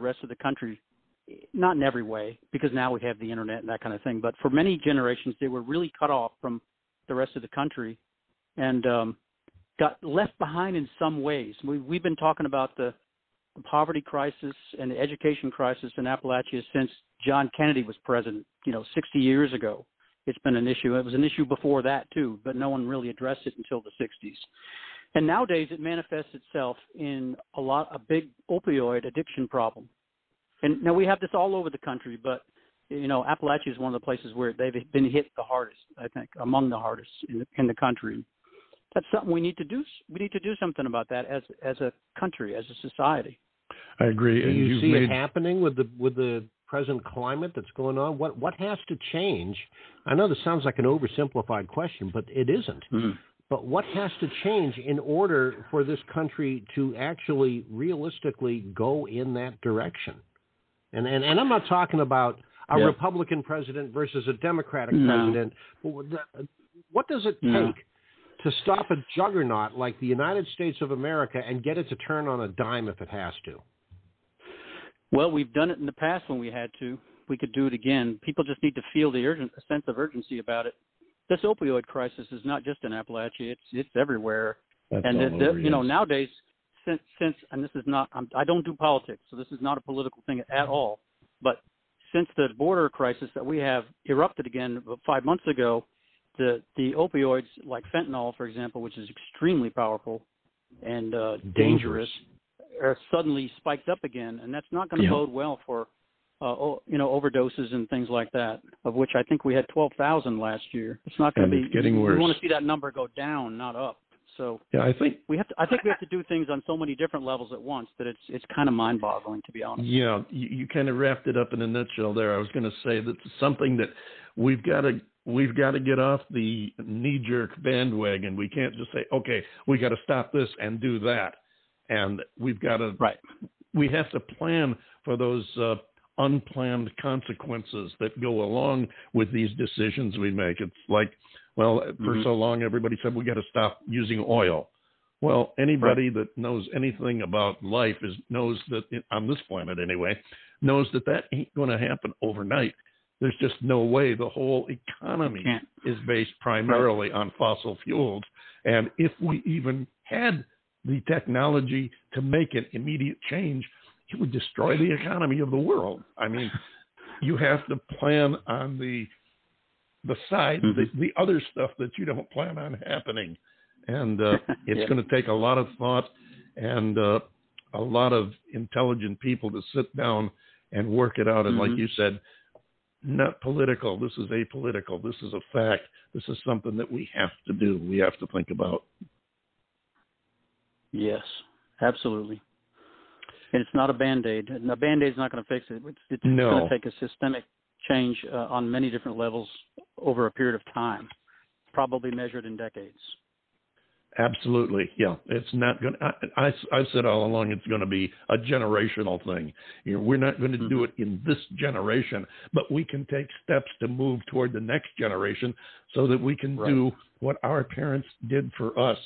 the rest of the country, not in every way, because now we have the internet and that kind of thing, but for many generations, they were really cut off from the rest of the country and got left behind in some ways. We've been talking about the poverty crisis and the education crisis in Appalachia since John Kennedy was president, 60 years ago. It's been an issue. It was an issue before that, too, but no one really addressed it until the 60s. And nowadays it manifests itself in a big opioid addiction problem. And now we have this all over the country, but, Appalachia is one of the places where they've been hit the hardest, I think, among the hardest in the country. That's something we need to do. We need to do something about that as a country, as a society. I agree. Do you see it happening with the present climate that's going on? What has to change? I know this sounds like an oversimplified question, but it isn't. Mm. But what has to change in order for this country to actually realistically go in that direction? And I'm not talking about a Republican president versus a Democratic president. What does it take to stop a juggernaut like the United States of America and get it to turn on a dime if it has to? Well, we've done it in the past when we had to. We could do it again. People just need to feel a sense of urgency about it. This opioid crisis is not just in Appalachia; it's everywhere. That's and all over, nowadays, since and this is not, I don't do politics, so this is not a political thing at all. But since the border crisis that we have erupted again 5 months ago, the opioids like fentanyl, for example, which is extremely powerful and dangerous, are suddenly spiked up again, and that's not going to bode well for overdoses and things like that, of which I think we had 12,000 last year. It's not going to be. It's getting worse. We want to see that number go down, not up. So I think we have to do things on so many different levels at once that it's kind of mind-boggling, to be honest. Yeah, you kind of wrapped it up in a nutshell there. I was going to say that it's something that we've got to get off the knee-jerk bandwagon. We can't just say, okay, we got to stop this and do that. And we've got to, we have to plan for those unplanned consequences that go along with these decisions we make. It's like, for so long, everybody said we got to stop using oil. Well, anybody that knows anything about life knows that, on this planet anyway, knows that ain't going to happen overnight. There's just no way. The whole economy is based primarily on fossil fuels. And if we even had the technology to make an immediate change, it would destroy the economy of the world. I mean, you have to plan on the side, the other stuff that you don't plan on happening. And it's going to take a lot of thought and a lot of intelligent people to sit down and work it out. And like you said, not political. This is apolitical. This is a fact. This is something that we have to do. We have to think about. Yes, absolutely. And it's not a Band-Aid. And a Band-Aid is not going to fix it. It's going to take a systemic change on many different levels over a period of time, probably measured in decades. Absolutely, yeah. It's not going to, I've said all along it's going to be a generational thing. We're not going to do it in this generation, but we can take steps to move toward the next generation so that we can do what our parents did for us.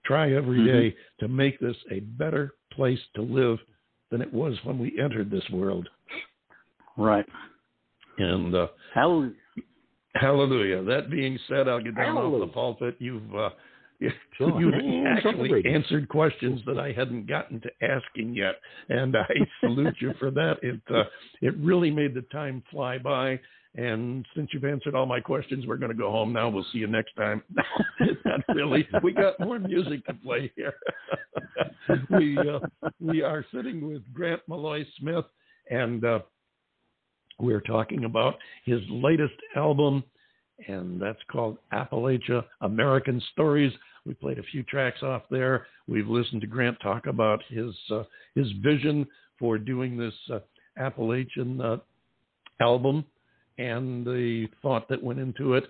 Try every day to make this a better place to live than it was when we entered this world. Right. And hallelujah. That being said, I'll get down off the pulpit. You've actually answered questions that I hadn't gotten to asking yet, and I salute you for that. It really made the time fly by. And since you've answered all my questions, we're going to go home now. We'll see you next time. Not really. We got more music to play here. We are sitting with Grant Maloy Smith, and we're talking about his latest album, and that's called Appalachia, American Stories. We played a few tracks off there. We've listened to Grant talk about his vision for doing this Appalachian album and the thought that went into it.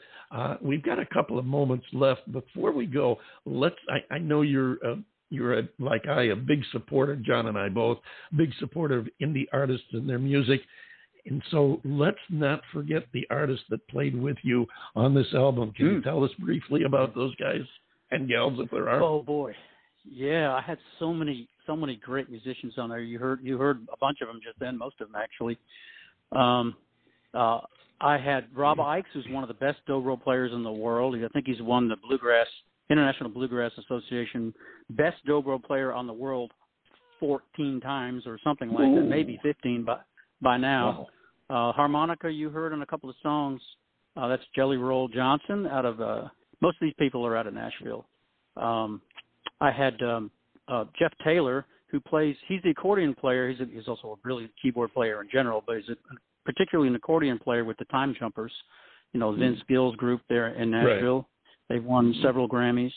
We've got a couple of moments left. Before we go, I know you're like a big supporter, John and I both, big supporter of indie artists and their music. And so let's not forget the artists that played with you on this album. Can you tell us briefly about those guys and gals, if there are? Oh, boy. Yeah, I had so many so many great musicians on there. You heard a bunch of them just then, most of them actually. I had Rob Ickes, who's one of the best dobro players in the world. I think he's won the International Bluegrass Association Best Dobro Player on the World 14 times or something like that, maybe 15 by now. Wow. Harmonica, you heard on a couple of songs. That's Jelly Roll Johnson out of most of these people are out of Nashville. I had Jeff Taylor, who plays. He's the accordion player. He's also a brilliant keyboard player in general, but he's particularly an accordion player with the Time Jumpers. Vince Gill's group there in Nashville. Right. They've won several Grammys,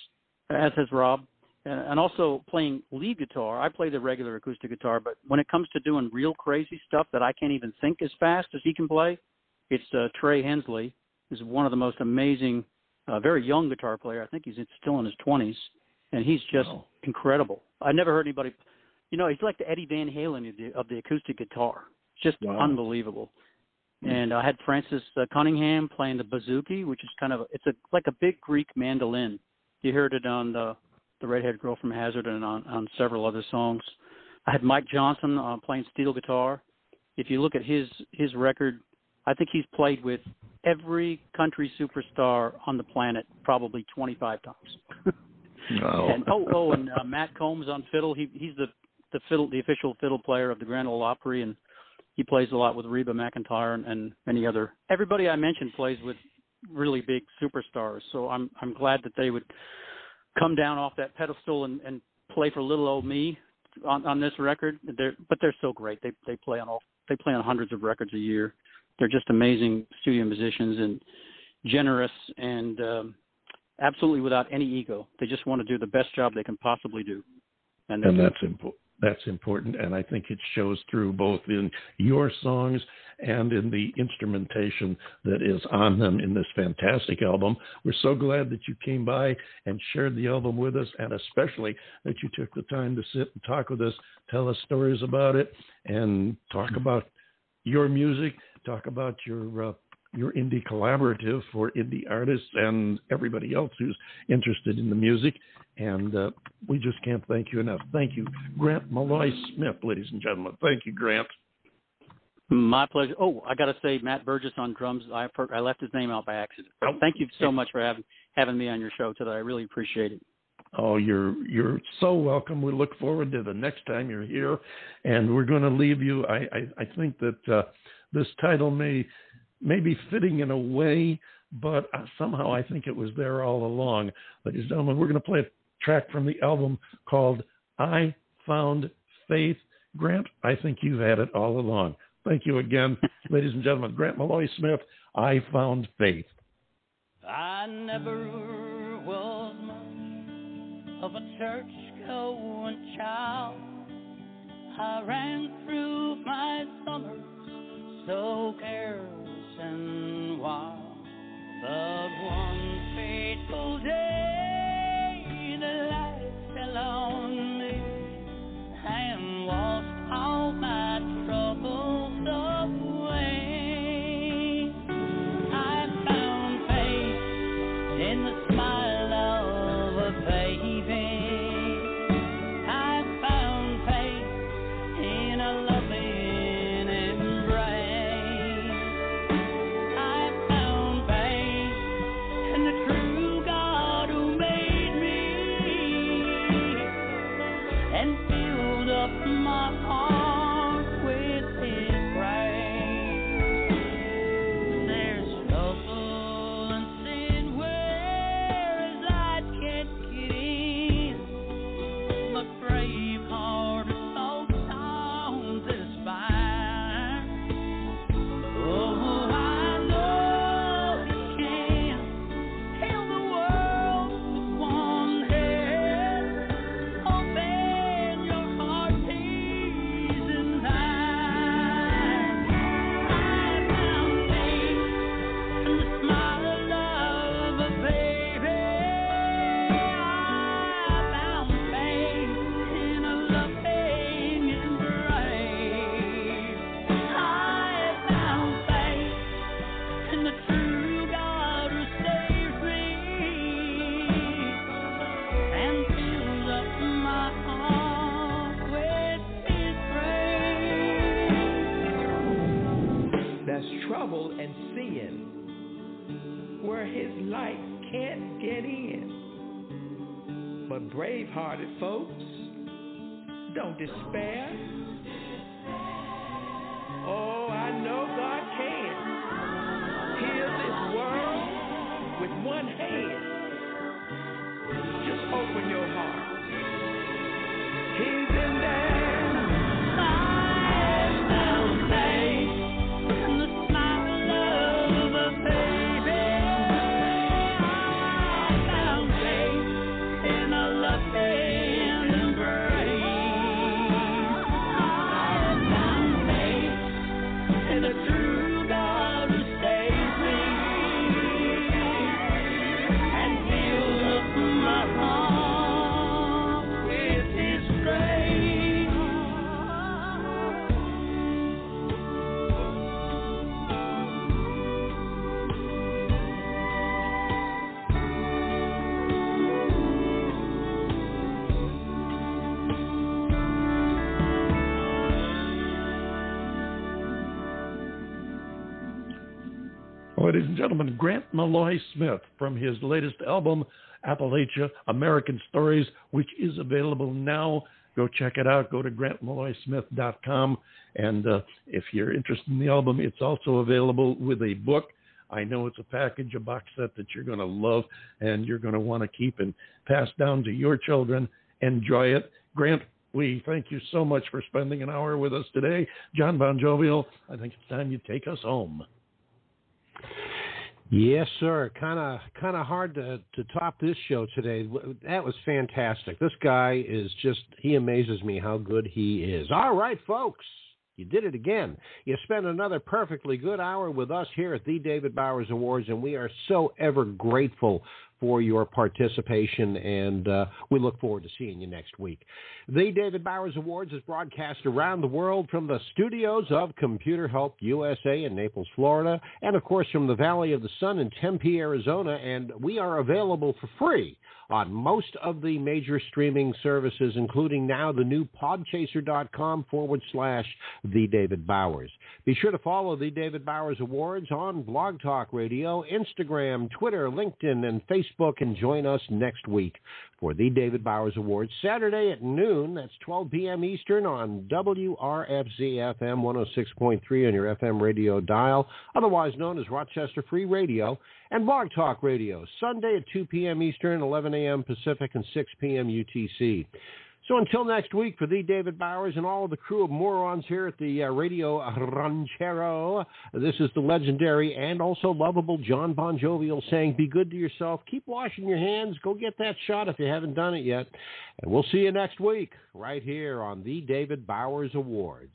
as has Rob. And also playing lead guitar. I play the regular acoustic guitar, but when it comes to doing real crazy stuff that I can't even think as fast as he can play, it's Trey Hensley. He's one of the most amazing, very young guitar player. I think he's still in his 20s, and he's just incredible. I never heard anybody, he's like the Eddie Van Halen of the acoustic guitar. Just unbelievable. And I had Francis Cunningham playing the bouzouki, which is like a big Greek mandolin. You heard it on the Redhead Girl from Hazard and on several other songs. I had Mike Johnson playing steel guitar. If you look at his record, I think he's played with every country superstar on the planet probably 25 times. And Matt Combs on fiddle. He's the official fiddle player of the Grand Ole Opry, and he plays a lot with Reba McEntire and many other. Everybody I mentioned plays with really big superstars. So I'm glad that they would come down off that pedestal and play for little old me on this record. But they're so great. They play on hundreds of records a year. They're just amazing studio musicians and generous and absolutely without any ego. They just want to do the best job they can possibly do. And that's important, and I think it shows through both in your songs and in the instrumentation that is on them in this fantastic album. We're so glad that you came by and shared the album with us, and especially that you took the time to sit and talk with us, tell us stories about it, and talk about your music, talk about your indie collaborative for indie artists and everybody else who's interested in the music. And we just can't thank you enough. Thank you, Grant Maloy Smith, ladies and gentlemen. Thank you, Grant. My pleasure. Oh, I got to say, Matt Burgess on drums. I left his name out by accident. Thank you so much for having me on your show today. I really appreciate it. Oh, you're so welcome. We look forward to the next time you're here, and we're going to leave you. I think that this title may be fitting in a way, but somehow I think it was there all along. Ladies and gentlemen, we're going to play a track from the album called I Found Faith. Grant, I think you've had it all along. Thank you again, ladies and gentlemen. Grant Maloy Smith, I Found Faith. I never was much of a church-going child. I ran through my summers so careless and wild. But one fateful day, the light fell on me and washed all my troubles away. I found faith in the smile of a baby. I found faith in a loving embrace. I found faith in the true God who made me and filled up my trouble and sin, where his light can't get in. But brave-hearted folks, don't despair. Oh, I know God can heal this world with one hand. Just open your heart. He's in there. Ladies and gentlemen, Grant Maloy Smith from his latest album, Appalachia, American Stories, which is available now. Go check it out. Go to grantmaloysmith.com. And if you're interested in the album, it's also available with a book. I know it's a package, a box set that you're going to love and you're going to want to keep and pass down to your children. Enjoy it. Grant, we thank you so much for spending an hour with us today. John Bon Jovial, I think it's time you take us home. Yes, sir. Kind of hard to top this show today. That was fantastic. This guy is just, he amazes me how good he is. All right, folks. You did it again. You spent another perfectly good hour with us here at the David Bowers Awards, and we are so ever grateful for your participation, and we look forward to seeing you next week. The David Bowers Awards is broadcast around the world from the studios of Computer Help USA in Naples, Florida, and, of course, from the Valley of the Sun in Tempe, Arizona, and we are available for free on most of the major streaming services, including now the new podchaser.com/The David Bowers. Be sure to follow the David Bowers Awards on Blog Talk Radio, Instagram, Twitter, LinkedIn, and Facebook, and join us next week for the David Bowers Awards, Saturday at noon. That's 12 p.m. Eastern on WRFZ-FM 106.3 on your FM radio dial, otherwise known as Rochester Free Radio, and Blog Talk Radio, Sunday at 2 p.m. Eastern, 11 a.m. Pacific, and 6 p.m. UTC. So until next week, for the David Bowers and all of the crew of morons here at the Radio Ranchero, this is the legendary and also lovable John Bon Jovial saying, be good to yourself, keep washing your hands, go get that shot if you haven't done it yet, and we'll see you next week right here on the David Bowers Awards.